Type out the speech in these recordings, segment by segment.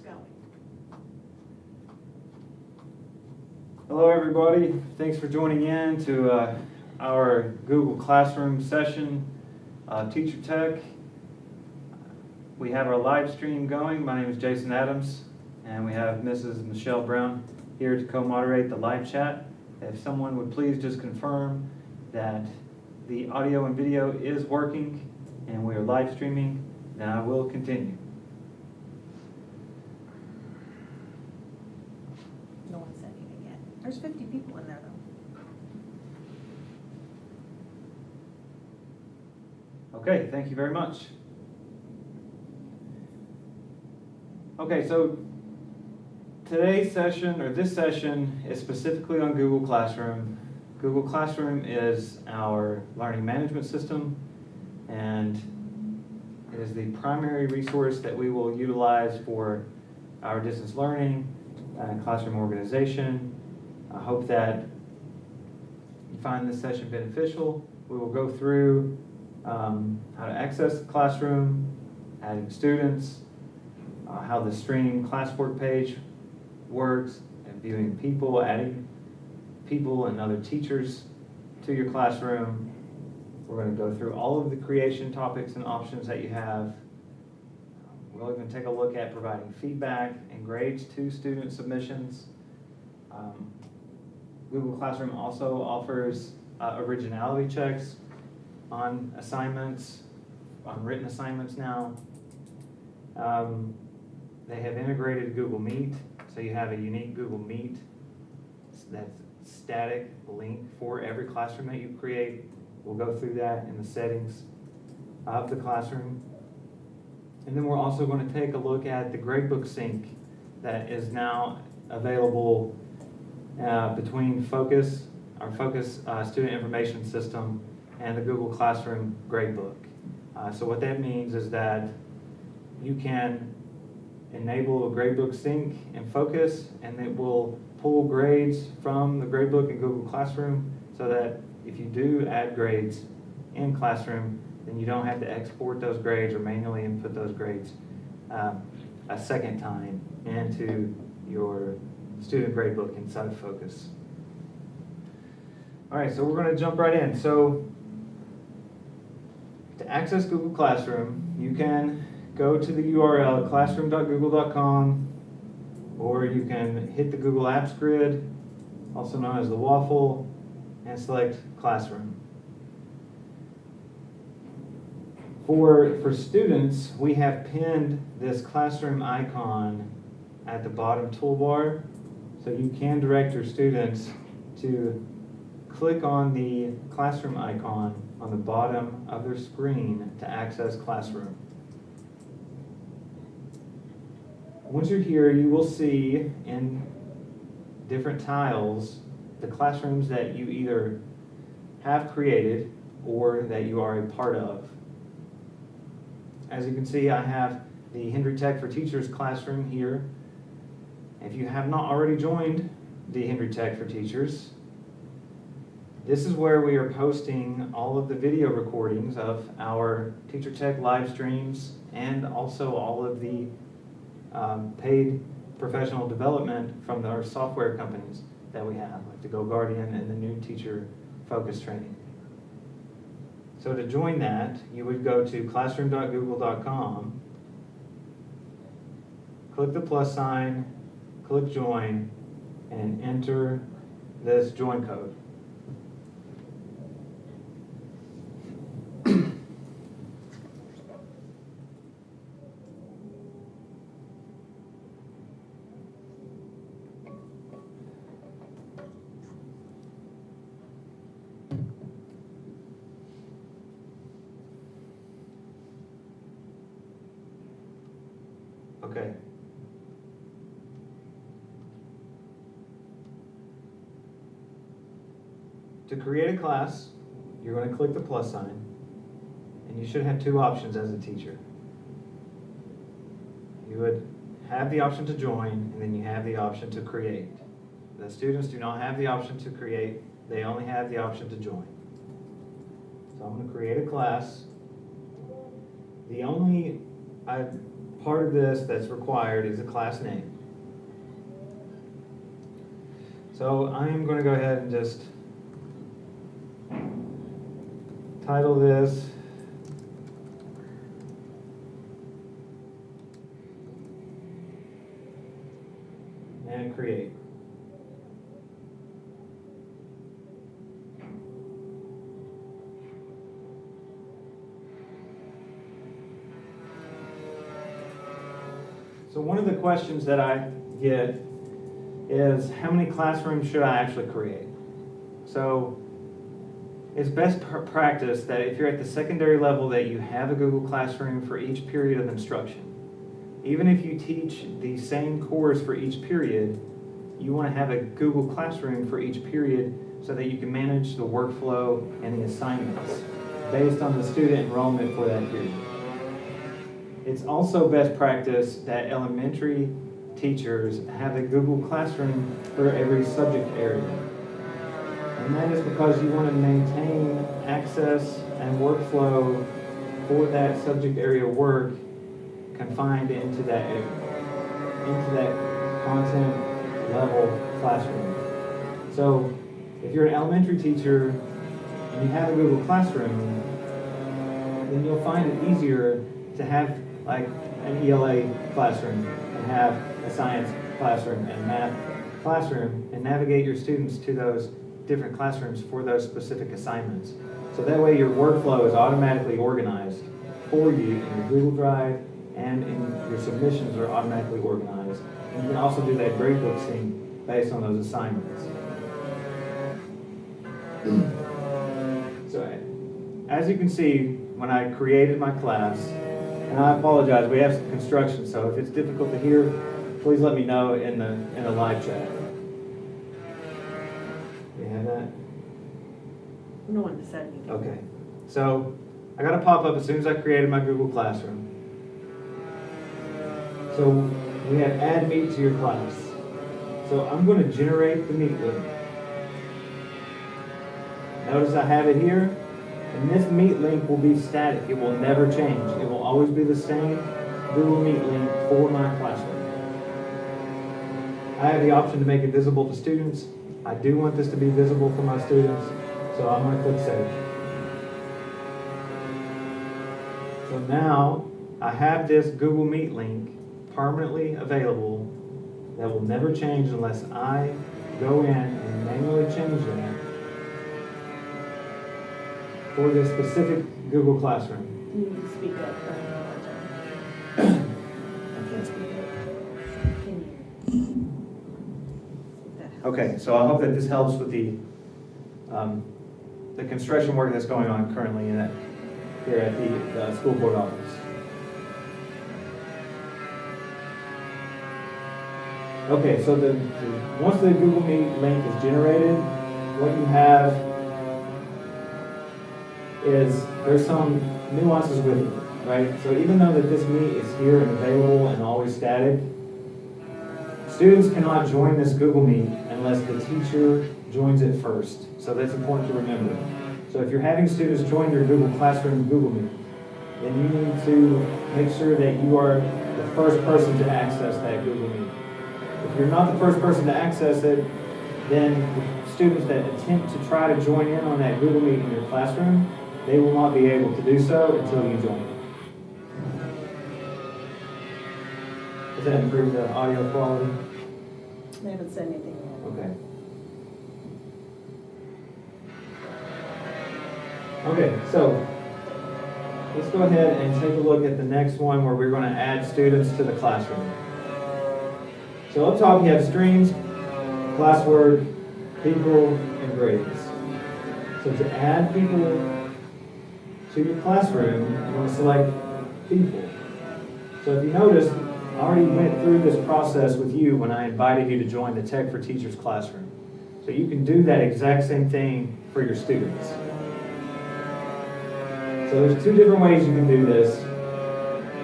going. Hello everybody, thanks for joining in to our Google Classroom session, Teacher Tech. We have our live stream going. My name is Jason Adams and we have Mrs. Michelle Brown here to co-moderate the live chat. If someone would please just confirm that the audio and video is working and we are live streaming, then I will continue. No one said anything yet. There's 50 people in there though. Okay, thank you very much. Okay, so today's session, or this session, is specifically on Google Classroom. Google Classroom is our learning management system, and it is the primary resource that we will utilize for our distance learning and classroom organization. I hope that you find this session beneficial. We will go through how to access the classroom, adding students, how the stream classwork page works, and viewing people, adding people and other teachers to your classroom. We're going to go through all of the creation topics and options that you have. We'll even take a look at providing feedback and grades to student submissions. Google Classroom also offers originality checks on assignments, on written assignments now. They have integrated Google Meet, so you have a unique Google Meet that's static link for every classroom that you create. We'll go through that in the settings of the classroom. And then we're also going to take a look at the gradebook sync that is now available between Focus, our Focus student information system, and the Google Classroom gradebook. So what that means is that you can enable a gradebook sync in Focus, and it will pull grades from the gradebook in Google Classroom, so that if you do add grades in Classroom, then you don't have to export those grades or manually input those grades a second time into your student gradebook inside of Focus. All right, so we're going to jump right in. So to access Google Classroom, you can go to the URL classroom.google.com, or you can hit the Google Apps grid, also known as the waffle, and select Classroom. For students, we have pinned this Classroom icon at the bottom toolbar, so you can direct your students to click on the Classroom icon on the bottom of their screen to access Classroom. Once you're here, you will see in different tiles the classrooms that you either have created or that you are a part of. As you can see, I have the Hendry Tech for Teachers classroom here. If you have not already joined the Hendry Tech for Teachers, this is where we are posting all of the video recordings of our Teacher Tech live streams, and also all of the paid professional development from our software companies that we have, like the GoGuardian and the new Teacher Focus training. So to join that, you would go to classroom.google.com, click the plus sign, click join, and enter this join code. Okay. To create a class, you're going to click the plus sign, and you should have two options as a teacher. You would have the option to join, and then you have the option to create. The students do not have the option to create, they only have the option to join. So I'm going to create a class. The only part of this that's required is a class name. So I'm going to go ahead and just title this and create. So one of the questions that I get is, how many classrooms should I actually create? So it's best practice that if you're at the secondary level that you have a Google Classroom for each period of instruction. Even if you teach the same course for each period, you want to have a Google Classroom for each period so that you can manage the workflow and the assignments based on the student enrollment for that period. It's also best practice that elementary teachers have a Google Classroom for every subject area. And that is because you want to maintain access and workflow for that subject area work confined into that content level classroom. So if you're an elementary teacher and you have a Google Classroom, then you'll find it easier to have like an ELA classroom and have a science classroom and math classroom and navigate your students to those different classrooms for those specific assignments. So that way your workflow is automatically organized for you in your Google Drive, and in your submissions are automatically organized. And you can also do that grade book sync based on those assignments. So as you can see, when I created my class, and I apologize, we have some construction, so if it's difficult to hear, please let me know in the live chat. You have that? No one said anything. Okay. So I got a pop-up as soon as I created my Google Classroom. So we have add meet to your class. So I'm going to generate the meet link. Notice I have it here. And this meet link will be static. It will never change. It will always be the same Google Meet link for my classroom. I have the option to make it visible to students. I do want this to be visible for my students, so I'm going to click Save. So now I have this Google Meet link permanently available that will never change unless I go in and manually change that for this specific Google Classroom. You need to speak up. I can't speak up. Can you? That helps. Okay, so I hope that this helps with the construction work that's going on currently here at the school board office. Okay, so once the Google Meet link is generated, what you have is there's some nuances with it, right? So even though that this Meet is here and available and always static, students cannot join this Google Meet unless the teacher joins it first. So that's important to remember. So if you're having students join your Google Classroom Google Meet, then you need to make sure that you are the first person to access that Google Meet. If you're not the first person to access it, then the students that attempt to try to join in on that Google Meet in your classroom, they will not be able to do so until you join. Does that improve the audio quality? They haven't said anything yet. Okay. Okay, so let's go ahead and take a look at the next one where we're going to add students to the classroom. So up top you have streams, classwork, people, and grades. So to add people to your classroom, you want to select people. So if you notice, I already went through this process with you when I invited you to join the Tech for Teachers classroom. So you can do that exact same thing for your students. So there's two different ways you can do this.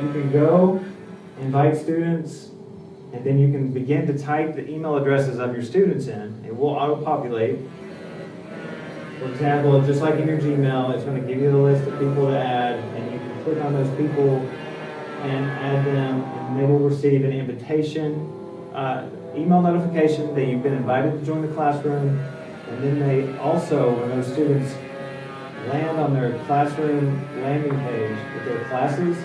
You can go, invite students, and then you can begin to type the email addresses of your students in. It will auto-populate. For example, just like in your Gmail, it's going to give you the list of people to add, and you can click on those people and add them, and they will receive an invitation, email notification that you've been invited to join the classroom. And then they also, when those students land on their classroom landing page with their classes,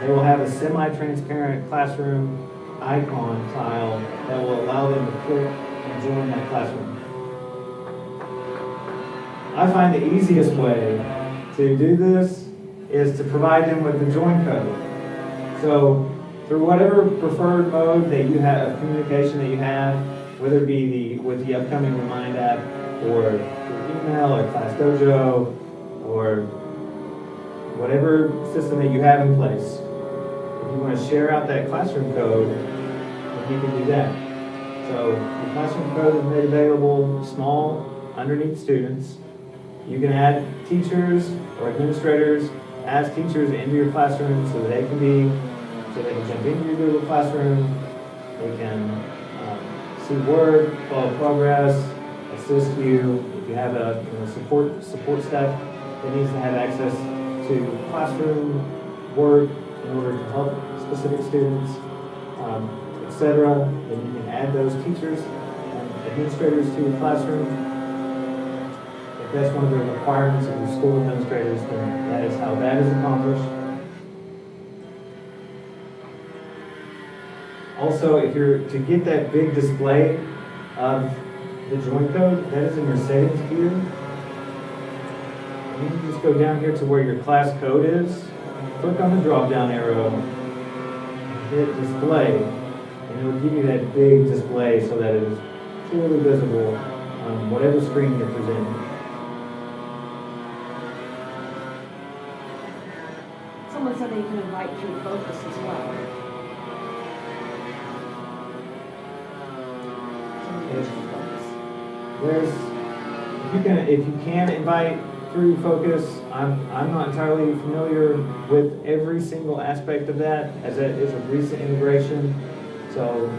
they will have a semi-transparent classroom icon tile that will allow them to click and join that classroom. I find the easiest way to do this is to provide them with the join code. So through whatever preferred mode that you have, communication that you have, whether it be with the upcoming Remind app, or through email, or Class Dojo, or whatever system that you have in place, if you want to share out that classroom code, then you can do that. So the classroom code is made available small underneath students. You can add teachers or administrators as teachers into your classroom so that they can jump into your Google Classroom. They can see work, follow progress, assist you. If you have a support staff that needs to have access to classroom work in order to help specific students, etc., then you can add those teachers and administrators to your classroom. If that's one of the requirements of your school administrators, then that is how that is accomplished. Also, if you're to get that big display of the join code, that is in your settings view. And you just go down here to where your class code is, click on the drop-down arrow, hit display, and it will give you that big display so that it is clearly visible on whatever screen you're presenting. Someone said that you can invite through Focus as well. If you can invite through Focus, I'm not entirely familiar with every single aspect of that, as that is a recent integration. So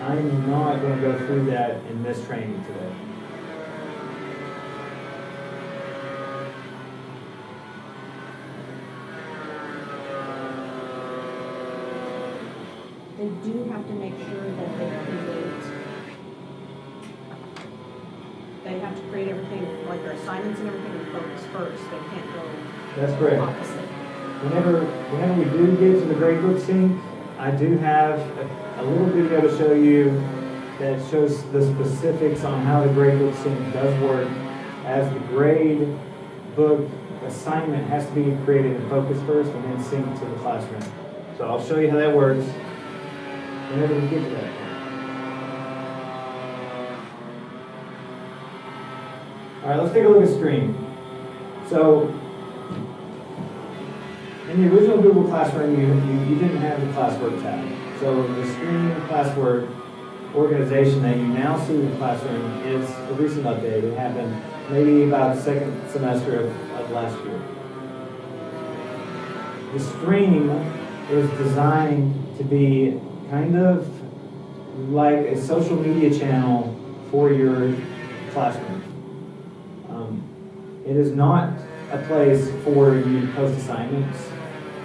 I'm not going to go through that in this training today. They do have to make sure that they have to create everything, like their assignments and everything in Focus first. They can't go That's correct. opposite. Whenever we do get to the gradebook sync, I do have a little video to show you that shows the specifics on how the gradebook sync does work, as the grade book assignment has to be created in Focus first and then synced to the classroom. So I'll show you how that works whenever we get to that point. All right, let's take a look at Stream. So in the original Google Classroom, you didn't have the classwork tab. So the Stream classwork organization that you now see in the classroom is a recent update. It happened maybe about the second semester of last year. The Stream is designed to be kind of like a social media channel for your classroom. It is not a place for you to post assignments,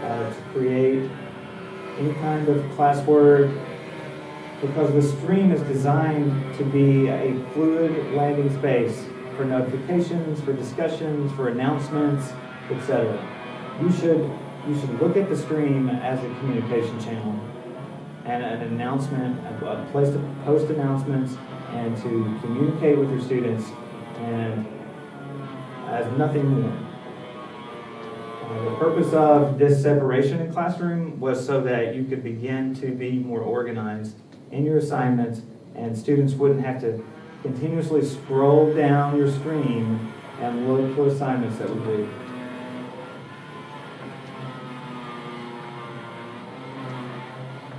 to create any kind of classwork, because the Stream is designed to be a fluid landing space for notifications, for discussions, for announcements, etc. You should look at the Stream as a communication channel and an announcement, a place to post announcements and to communicate with your students, and as nothing more. The purpose of this separation in classroom was so that you could begin to be more organized in your assignments, and students wouldn't have to continuously scroll down your Stream and look for assignments that were due.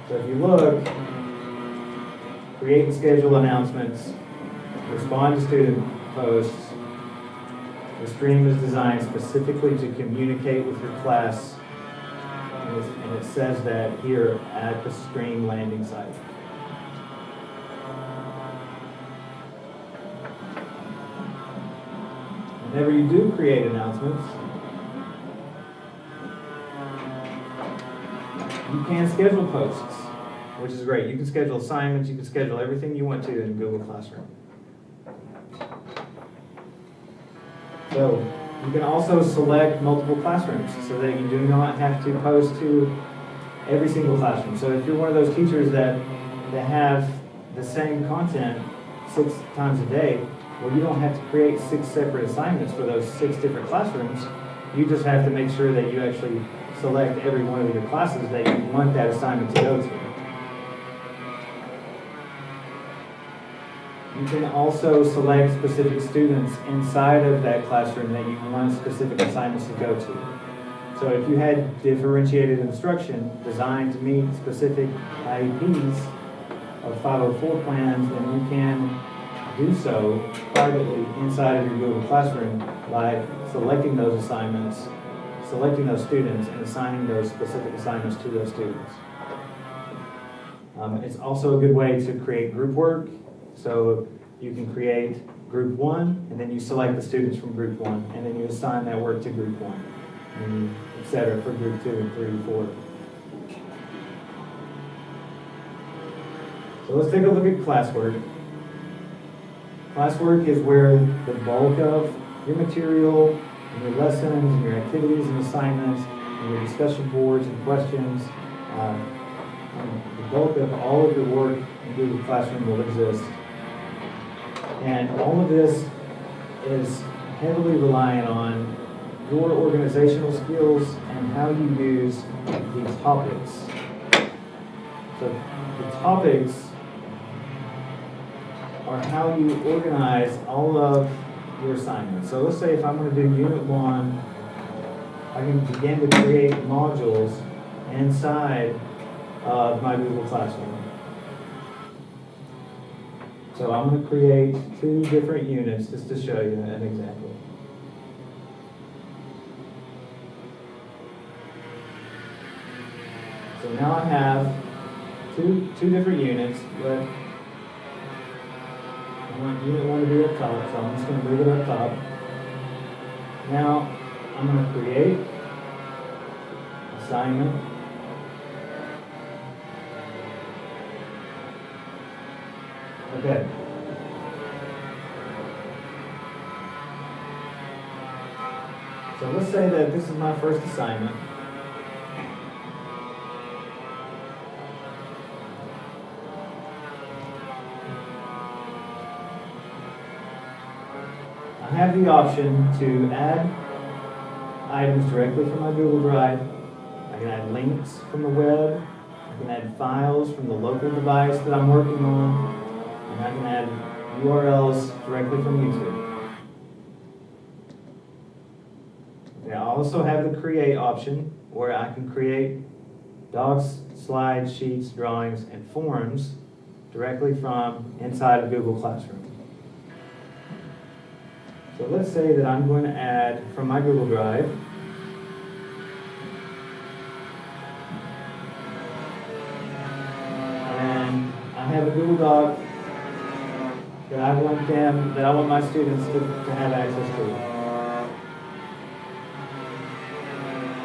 So if you look, create and schedule announcements, respond to student posts. The Stream is designed specifically to communicate with your class, and it says that here at the Stream landing site. Whenever you do create announcements, You can schedule posts, which is great. You can schedule assignments, you can schedule everything you want to in Google Classroom. So you can also select multiple classrooms so that you do not have to post to every single classroom. So if you're one of those teachers that have the same content 6 times a day, well, you don't have to create 6 separate assignments for those 6 different classrooms. You just have to make sure that you actually select every one of your classes that you want that assignment to go to. You can also select specific students inside of that classroom that you want specific assignments to go to. So if you had differentiated instruction designed to meet specific IEPs of 504 plans, then you can do so privately inside of your Google Classroom by selecting those assignments, selecting those students, and assigning those specific assignments to those students. It's also a good way to create group work. So you can create group 1, and then you select the students from group 1, and then you assign that work to group 1, and etc. for group 2 and 3 and 4. So let's take a look at classwork. Classwork is where the bulk of your material, and your lessons, and your activities and assignments, and your discussion boards and questions, and the bulk of all of your work in Google Classroom will exist. And all of this is heavily reliant on your organizational skills and how you use these topics. So the topics are how you organize all of your assignments. So let's say if I'm going to do Unit 1, I can begin to create modules inside of my Google Classroom. So I'm going to create 2 different units just to show you an example. So now I have two different units, but I want Unit 1 to be up top, so I'm just going to move it up top. Now I'm going to create assignment. Okay. So let's say that this is my first assignment. I have the option to add items directly from my Google Drive. I can add links from the web. I can add files from the local device that I'm working on. And I can add URLs directly from YouTube. Okay, I also have the create option where I can create docs, slides, sheets, drawings, and forms directly from inside of Google Classroom. So let's say that I'm going to add from my Google Drive and I have a Google Doc that I want my students to have access to.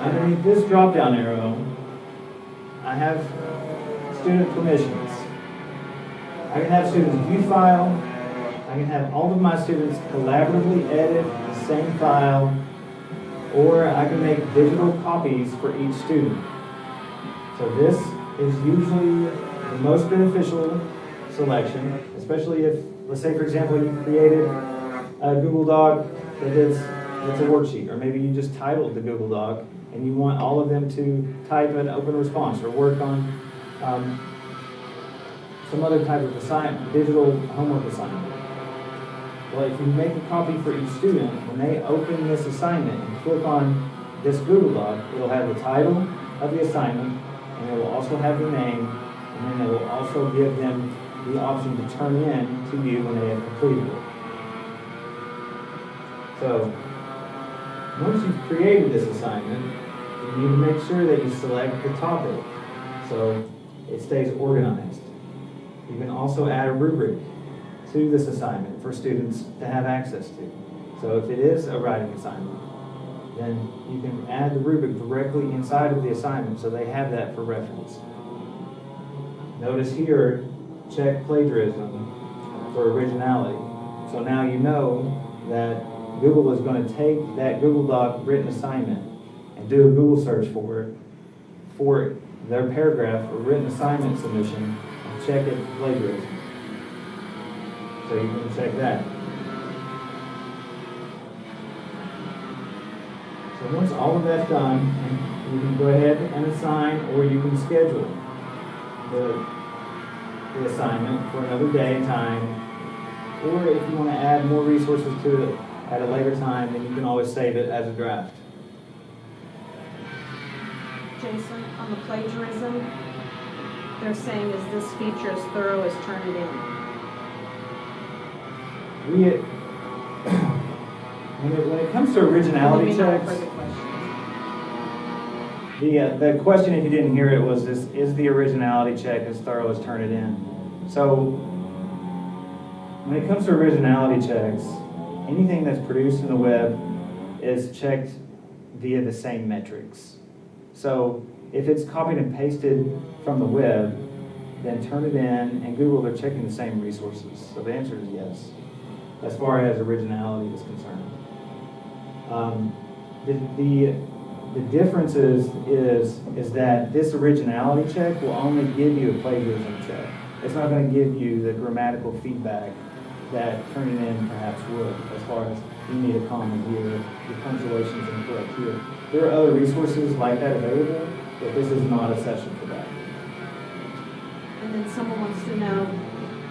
Underneath this drop-down arrow, I have student permissions. I can have students view file. I can have all of my students collaboratively edit the same file, or I can make digital copies for each student. So this is usually the most beneficial selection, especially if, let's say for example, you created a Google Doc that's a worksheet, or maybe you just titled the Google Doc and you want all of them to type an open response or work on some other type of assignment, digital homework assignment. Well, if you make a copy for each student, when they open this assignment and click on this Google Doc, it'll have the title of the assignment, and it will also have the name, and then it will also give them the option to turn in to you when they have completed it. So, once you've created this assignment, you need to make sure that you select the topic so it stays organized. You can also add a rubric to this assignment for students to have access to. So if it is a writing assignment, then you can add the rubric directly inside of the assignment so they have that for reference. Notice here, check plagiarism for originality. So now you know that Google is going to take that Google Doc written assignment and do a Google search for it, for their paragraph or written assignment submission, and check it for plagiarism. So you can check that. So once all of that's done, you can go ahead and assign, or you can schedule the assignment for another day and time. Or if you want to add more resources to it at a later time, then you can always save it as a draft. Jason, on the plagiarism, they're saying is this feature as thorough as Turn It In. When it comes to originality Maybe not checks, further questions. the question, if you didn't hear it, was this: is the originality check as thorough as Turn It In? So when it comes to originality checks, anything that's produced in the web is checked via the same metrics. So if it's copied and pasted from the web, then Turn It In and Google are checking the same resources. So the answer is yes, as far as originality is concerned. The difference is that this originality check will only give you a plagiarism check. It's not going to give you the grammatical feedback that Turn It In perhaps would, as far as you need a comma here, your punctuation is incorrect here. There are other resources like that available, but this is not a session for that. And then someone wants to know,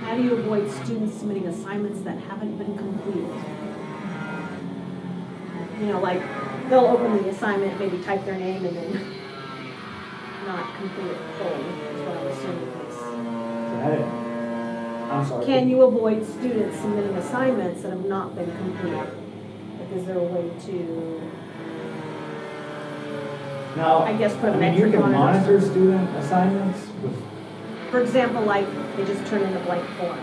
how do you avoid students submitting assignments that haven't been completed? You know, like, they'll open the assignment, maybe type their name, and then not complete it fully, is what I'm assuming is. I'm sorry. Can you avoid students submitting assignments that have not been completed? Like, is there a way to, Now, I guess, put a you metric can on it? monitor student assignments with, For example, like, they just turn in a blank form.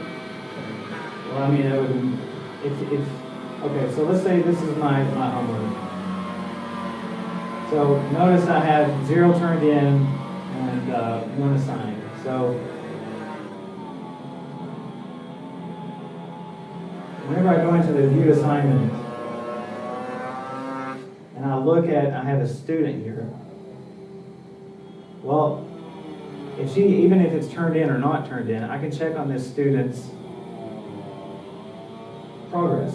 well, I mean, it would, if, okay, so let's say this is my homework. So notice I have 0 turned in and 1 assigned. So whenever I go into the view assignment and I look at, I have a student here. Well, even if it's turned in or not turned in, I can check on this student's progress.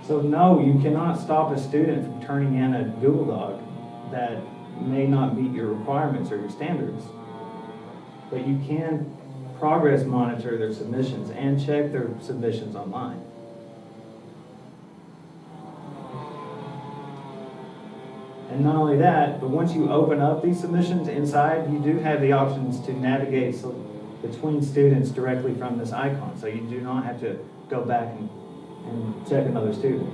So no, you cannot stop a student from turning in a Google Doc that may not meet your requirements or your standards. But you can progress monitor their submissions and check their submissions online. And not only that, but once you open up these submissions inside, you do have the options to navigate between students directly from this icon. So you do not have to go back and check another student.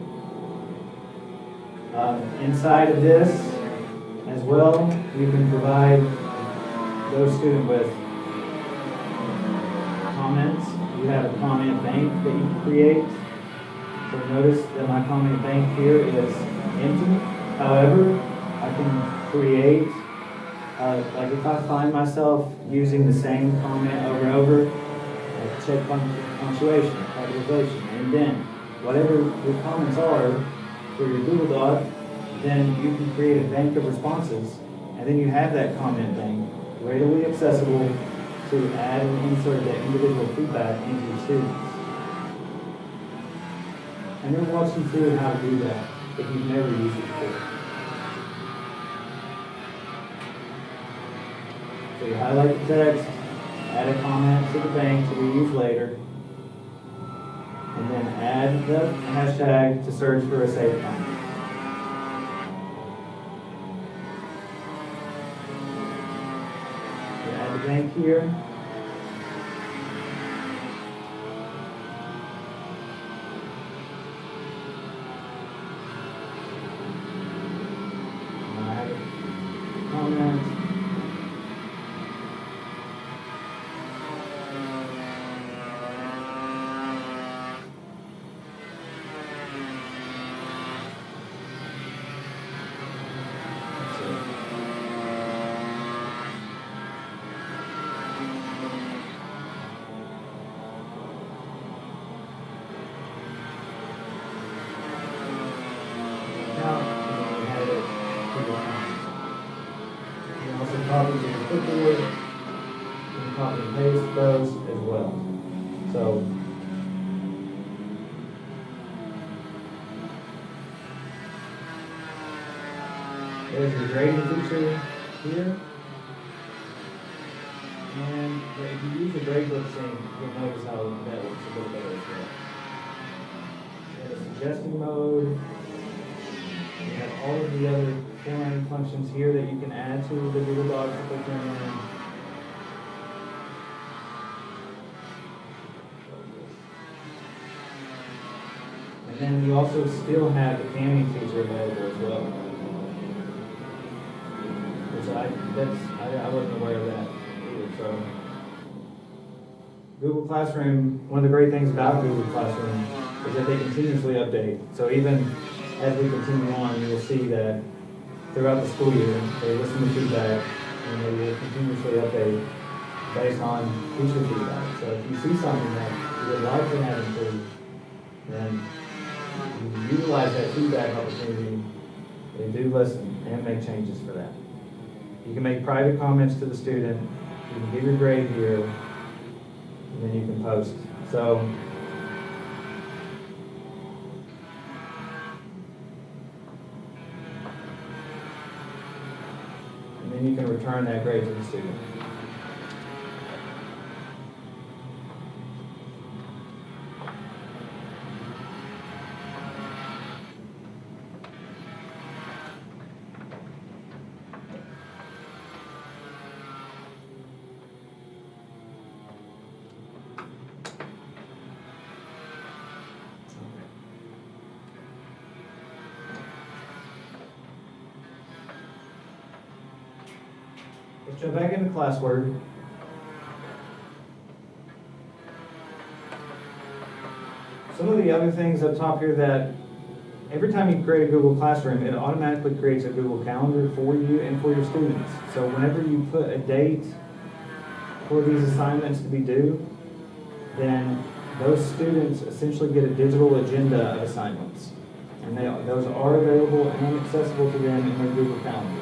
Inside of this as well, you can provide those students with comments. You have a comment bank that you can create. So notice that my comment bank here is empty. However, I can create, like if I find myself using the same comment over and over, I check punctuation, capitalization, and then whatever your comments are for your Google Doc, then you can create a bank of responses, and then you have that comment bank readily accessible to add and insert that individual feedback into your students. And then walk you through how to do that if you've never used it before. So you highlight the text, add a comment to the bank to be used later, and then add the hashtag to search for a saved comment. You add the bank here. those as well. So there's your grading feature here. And if you use the gradebook sync, you'll notice how that works a little better as well. You have a suggestion mode. You have all of the other formatting functions here that you can add to the Google Docs that they turn in. And then you also still have the canning feature available as well. Which I wasn't aware of that either. So Google Classroom, one of the great things about Google Classroom is that they continuously update. So even as we continue on, you will see that throughout the school year, they listen to feedback and they will continuously update based on teacher feedback. So if you see something that you would like to have improved, then you utilize that feedback opportunity. They do listen and make changes for that. You can make private comments to the student. You can give your grade here, and then you can post. So and then you can return that grade to the student. Let's jump back into classwork. Some of the other things up top here that every time you create a Google Classroom, it automatically creates a Google Calendar for you and for your students. So whenever you put a date for these assignments to be due, then those students essentially get a digital agenda of assignments. And those are available and accessible to them in their Google Calendar.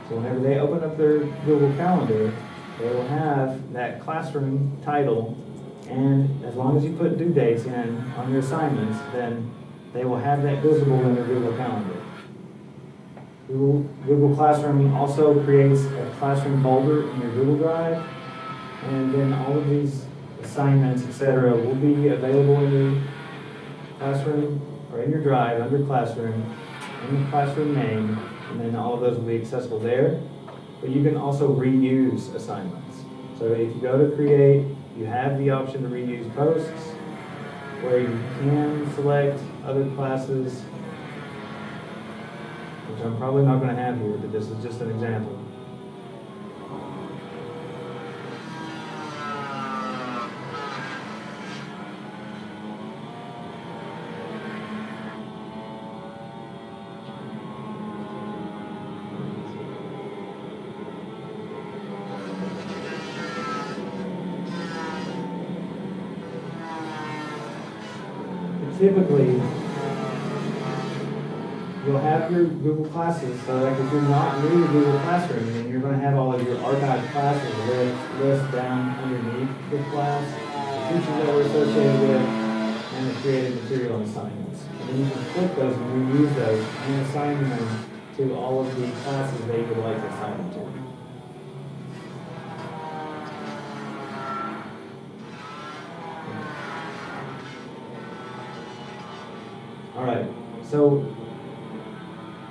So whenever they open up their Google Calendar, they will have that classroom title, and as long as you put due dates in on your assignments, then they will have that visible in their Google Calendar. Google Classroom also creates a classroom folder in your Google Drive, and then all of these assignments, etc., will be available in your classroom or in your Drive under Classroom, in the classroom name, and then all of those will be accessible there. But you can also reuse assignments. So if you go to Create, you have the option to reuse posts, where you can select other classes, which I'm probably not going to have here, but this is just an example. Typically, you'll have your Google classes, so like if you're not new to Google Classroom, then you're going to have all of your archived classes list down underneath the class, the teachers that were associated with, and the created material assignments. And then you can click those and reuse those and assign them to all of the classes that you would like to assign them to. All right, so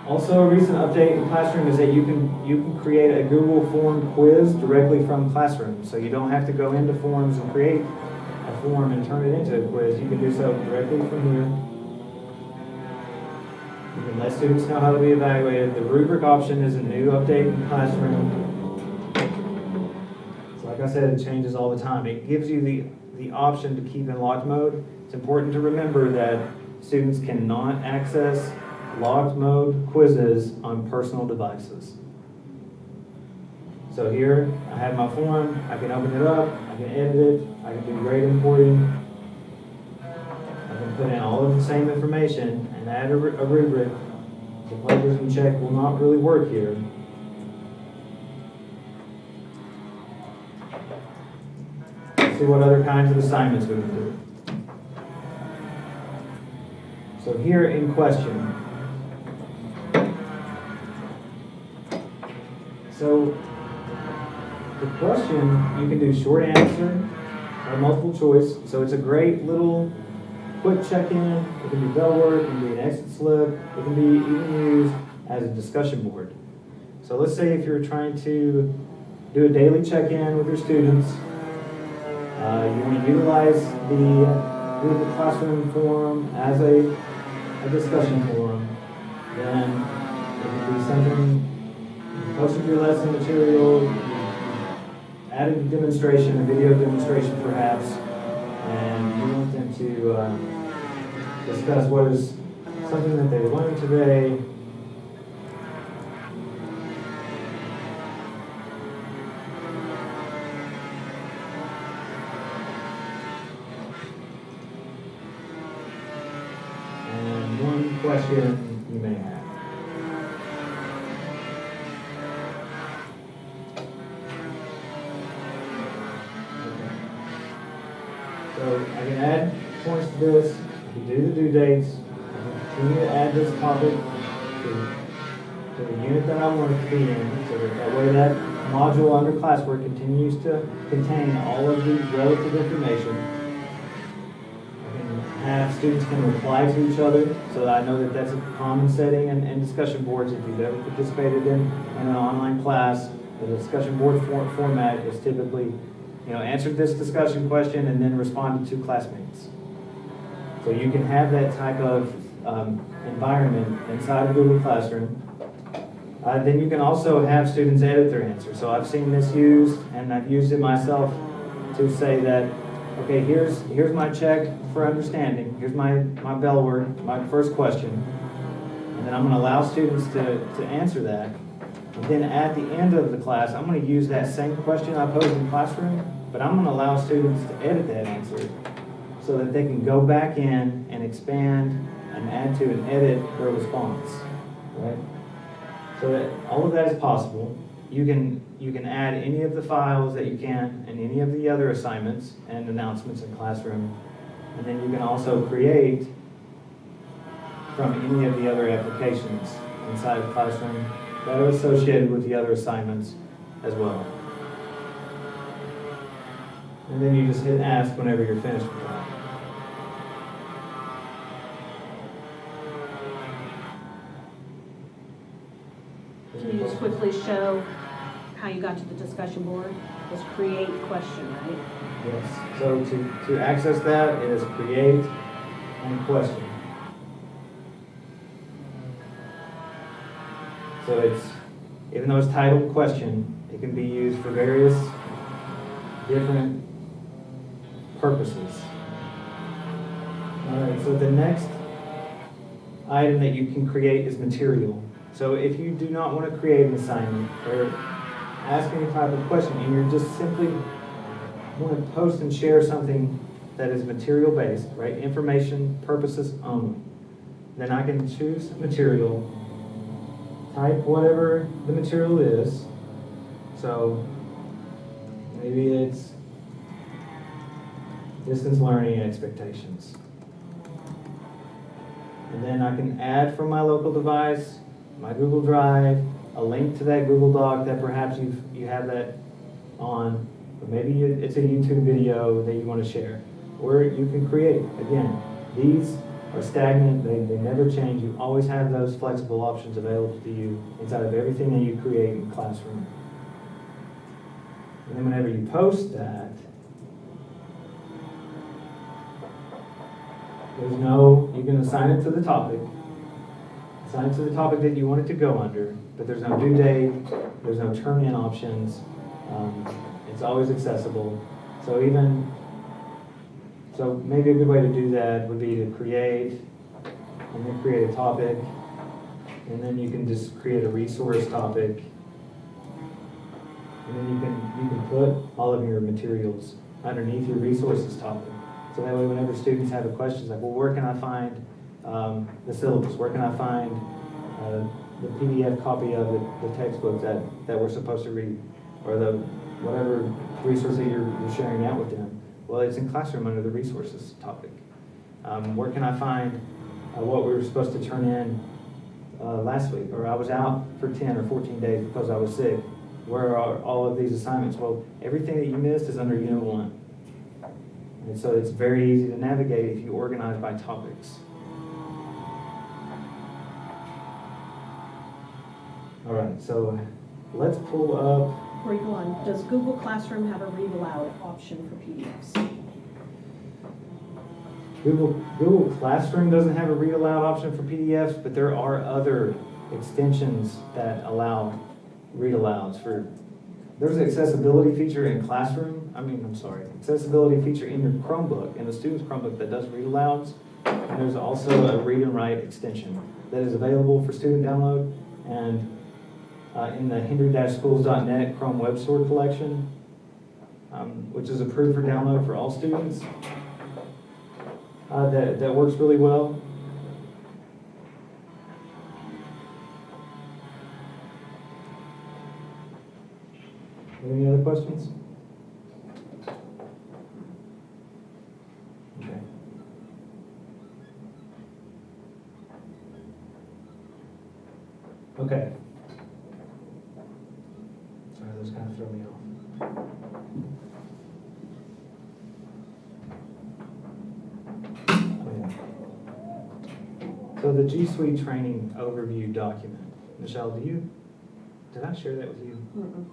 also a recent update in Classroom is that you can create a Google form quiz directly from Classroom. So you don't have to go into Forms and create a form and turn it into a quiz. You can do so directly from here. You can let students know how to be evaluated. The rubric option is a new update in Classroom. So like I said, it changes all the time. It gives you the option to keep in locked mode. It's important to remember that students cannot access locked mode quizzes on personal devices. So here, I have my form, I can open it up, I can edit it, I can do grade importing, I can put in all of the same information and add a rubric. The plagiarism check will not really work here. see what other kinds of assignments we can do. So here in question. So the question, you can do short answer or multiple choice. So it's a great little quick check-in. It can be bell work, it can be an exit slip, it can be even used as a discussion board. So let's say if you're trying to do a daily check-in with your students, you want to utilize the Google Classroom forum as a discussion forum, then it could be something, you posted your lesson material, you added a demonstration, a video demonstration perhaps, and you want them to discuss what is something that they learned today. And one question you may have. So I can add points to this, I can do the due dates, I can continue to add this topic to the unit that I want it to be in, so that way that module under classwork continues to contain all of the relative information. I can have students can reply to each other, so that I know that that's a common setting in discussion boards. If you've ever participated in an online class, the discussion board format is typically, answered this discussion question and then responded to classmates. So you can have that type of environment inside of Google Classroom. Then you can also have students edit their answers. So I've seen this used, and I've used it myself to say that, okay, here's my check for understanding. Here's my bell word, my first question. And then I'm going to allow students to answer that. And then at the end of the class, I'm going to use that same question I posed in classroom, but I'm going to allow students to edit that answer so that they can go back in and expand and add to and edit their response, right? So that all of that is possible. You can add any of the files that you can in any of the other assignments and announcements in Classroom. And then you can also create from any of the other applications inside of Classroom that are associated with the other assignments as well. And then you just hit ask whenever you're finished with that. Can you just quickly show how you got to the discussion board? It's create question, right? Yes. So to access that, it is create and question. So it's, even though it's titled question, it can be used for various different purposes. All right, so the next item that you can create is material. So if you do not want to create an assignment or ask any type of question and you're just simply want to post and share something that is material based, right? Information purposes only. Then I can choose material, type whatever the material is. So maybe it's distance learning expectations. And then I can add from my local device, my Google Drive, a link to that Google Doc that perhaps you have that on, or maybe it's a YouTube video that you want to share. Or you can create, again, these are stagnant, they never change. You always have those flexible options available to you inside of everything that you create in Classroom. And then whenever you post that, you can assign it to the topic, assign it to the topic that you want it to go under, but there's no due date, there's no turn-in options, it's always accessible. So maybe a good way to do that would be to create, and then create a topic, and then you can just create a resource topic, and then you can put all of your materials underneath your resources topic. So that way whenever students have a question, it's like, well, where can I find the syllabus? Where can I find the PDF copy of the textbook that we're supposed to read? Or the whatever resource that you're sharing out with them? Well, it's in Classroom under the resources topic. Where can I find what we were supposed to turn in last week? Or I was out for 10 or 14 days because I was sick. Where are all of these assignments? Well, everything that you missed is under Unit 1. And so it's very easy to navigate if you organize by topics. All right, so let's pull up. Before you go on, does Google Classroom have a read aloud option for PDFs? Google Classroom doesn't have a read aloud option for PDFs, but there are other extensions that allow read alouds for. There's an accessibility feature in Classroom. Accessibility feature in your Chromebook, in the student's Chromebook that does read alouds. And there's also a read and write extension that is available for student download. And in the hinder-schools.net Chrome Web Store collection, which is approved for download for all students. That works really well. Any other questions? Okay. Okay. Sorry, those kind of throw me off. So the G Suite training overview document. Michelle, did I share that with you? Mm-mm.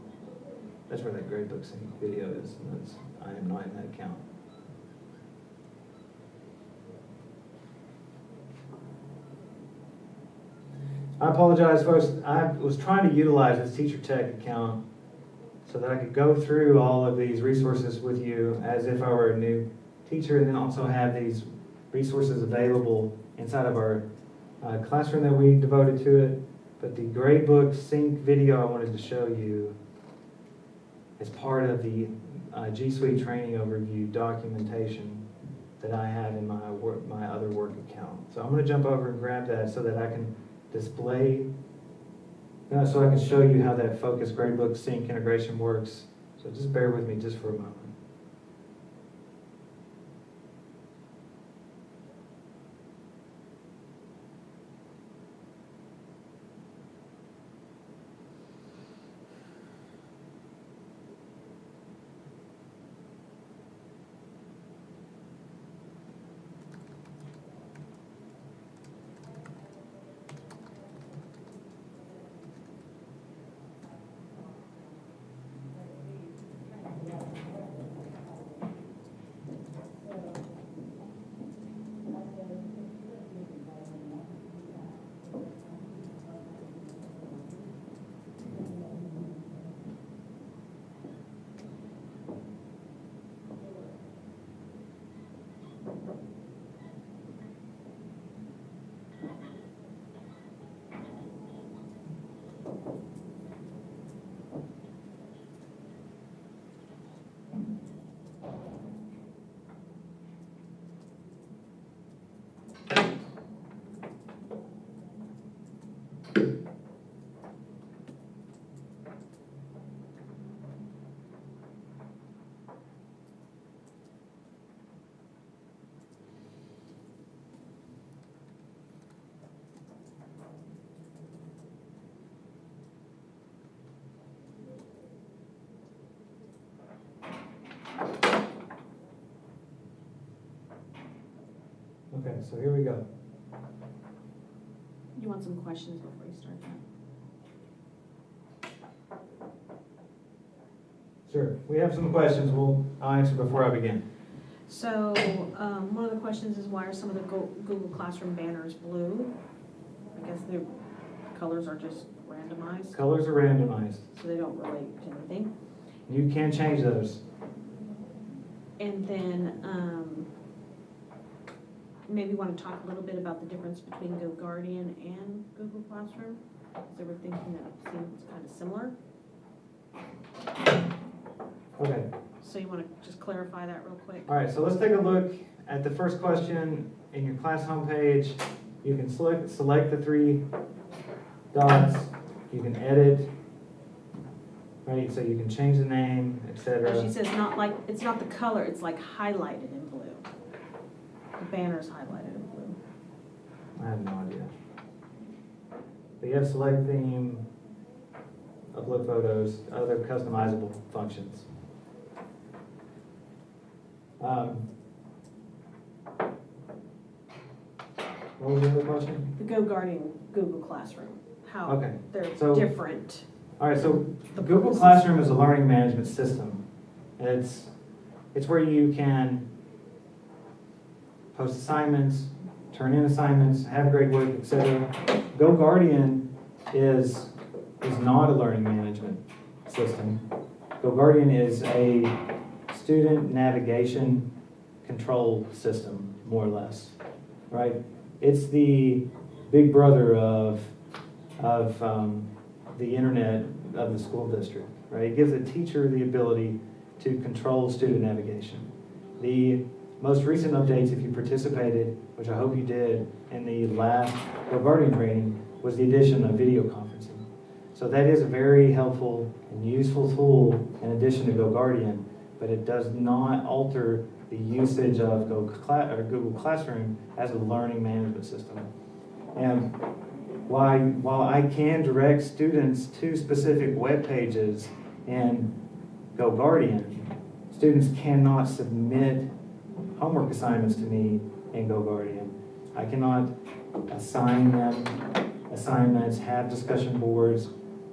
That's where that gradebook sync video is. And I am not in that account. I apologize, folks. I was trying to utilize this Teacher Tech account so that I could go through all of these resources with you as if I were a new teacher, and then also have these resources available inside of our classroom that we devoted to it. But the gradebook sync video I wanted to show you is part of the G Suite training overview documentation that I have in my other work account. So I'm going to jump over and grab that so that I can display, so I can show you how that Focus Gradebook Sync integration works. So just bear with me just for a moment. Okay, so here we go. You want some questions before you start that? Sure, we have some questions. I'll answer before I begin. So, one of the questions is, why are some of the Google Classroom banners blue? I guess the colors are just randomized, Colors are randomized. so they don't relate to anything. You can change those. And then, maybe want to talk a little bit about the difference between GoGuardian and Google Classroom, because they were thinking that it seems kind of similar. Okay. So you want to just clarify that real quick? All right, so let's take a look at the first question in your class homepage. You can select the three dots. You can edit. right? So you can change the name, But etc. she says not like, it's not the color, it's like highlighted in blue. The banner's highlighted in blue. I have no idea. But you have select theme, upload photos, other customizable functions. What was the other question? The GoGuardian Google Classroom, how Okay, they're so- different. All right, so The Google purposes. Classroom is a learning management system. It's where you can post assignments, turn in assignments, have grade work, etc. GoGuardian is not a learning management system. GoGuardian is a student navigation control system, more or less, right? It's the big brother of the internet of the school district, right? It gives a teacher the ability to control student navigation. The most recent updates, if you participated, which I hope you did, in the last GoGuardian training, was the addition of video conferencing. So that is a very helpful and useful tool in addition to GoGuardian, but it does not alter the usage of Google Classroom as a learning management system. And while I can direct students to specific web pages in GoGuardian, students cannot submit homework assignments to me in GoGuardian. I cannot assign them assignments, have discussion boards,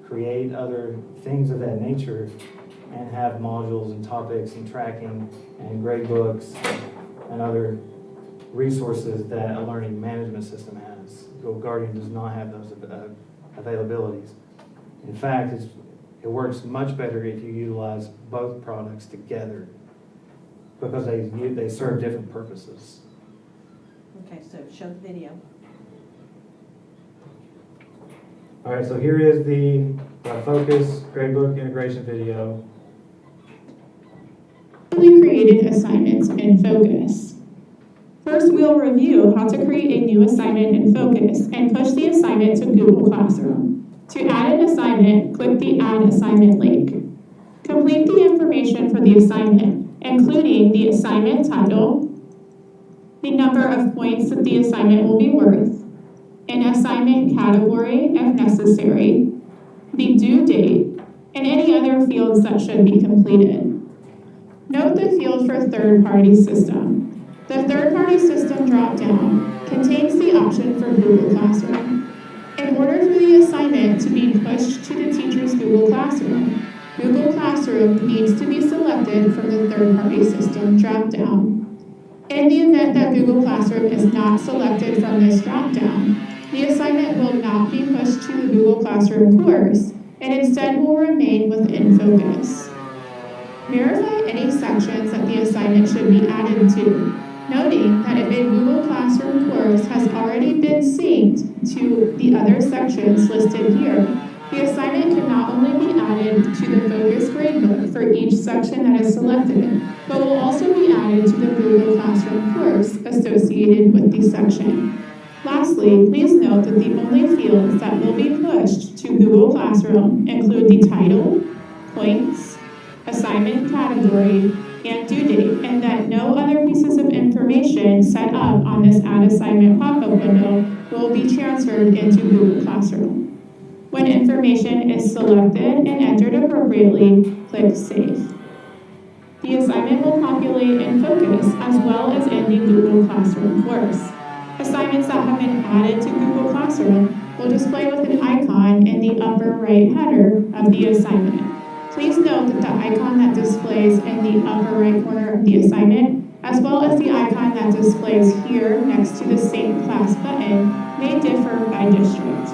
create other things of that nature, and have modules and topics and tracking and grade books and other resources that a learning management system has. GoGuardian does not have those availabilities. In fact, it works much better if you utilize both products together because they serve different purposes. Okay, so show the video. All right, so here is the Focus Gradebook integration video. Created assignments in Focus. First, we'll review how to create a new assignment in Focus and push the assignment to Google Classroom. To add an assignment, click the Add Assignment link. Complete the information for the assignment, including the assignment title, the number of points that the assignment will be worth, an assignment category if necessary, the due date, and any other fields that should be completed. Note the field for third-party system. The third-party system drop-down contains the option for Google Classroom. In order for the assignment to be pushed to the teacher's Google Classroom needs to be selected from the third-party system drop-down. In the event that Google Classroom is not selected from this drop-down, the assignment will not be pushed to the Google Classroom course and instead will remain within Focus. Verify any sections that the assignment should be added to, noting that if a Google Classroom course has already been synced to the other sections listed here, the assignment can not only be added to the Focus gradebook for each section that is selected, but will also be added to the Google Classroom course associated with the section. Lastly, please note that the only fields that will be pushed to Google Classroom include the title, points, assignment category, and due date, and that no other pieces of information set up on this Add Assignment pop-up window will be transferred into Google Classroom. When information is selected and entered appropriately, click Save. The assignment will populate in Focus as well as in the Google Classroom course. Assignments that have been added to Google Classroom will display with an icon in the upper right header of the assignment. Please note that the icon that displays in the upper right corner of the assignment, as well as the icon that displays here next to the Sync Class button, may differ by district.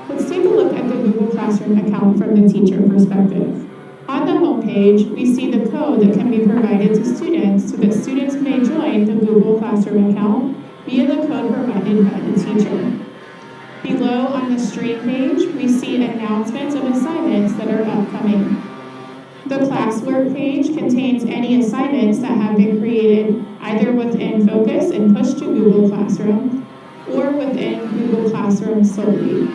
Let's take a look at the Google Classroom account from the teacher perspective. On the home page, we see the code that can be provided to students so that students may join the Google Classroom account via the code provided by the teacher. Below on the stream page, we see announcements of assignments that are upcoming. The classwork page contains any assignments that have been created either within Focus and pushed to Google Classroom or within Google Classroom solely.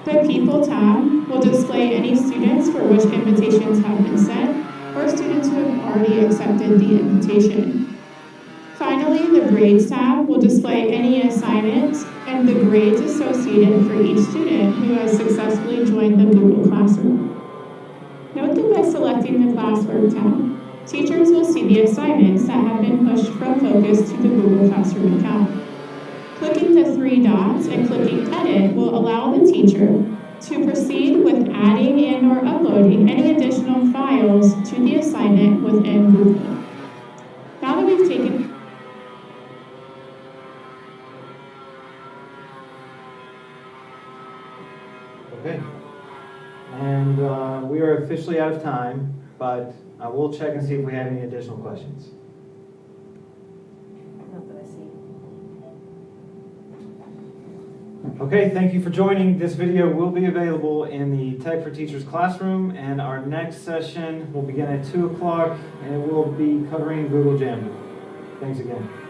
The People tab will display any students for which invitations have been sent or students who have already accepted the invitation. Finally, the Grades tab will display any assignments and the grades associated for each student who has successfully joined the Google Classroom. Note that by selecting the Classwork tab, teachers will see the assignments that have been pushed from Focus to the Google Classroom account. Clicking the three dots and clicking Edit will allow the teacher to proceed with adding and or uploading any additional files to the assignment within Google. Now that we've taken Okay. And we are officially out of time, but I will check and see if we have any additional questions. Not that I see. Okay, thank you for joining. This video will be available in the Tech for Teachers classroom, and our next session will begin at 2 o'clock, and it will be covering Google Jamboard. Thanks again.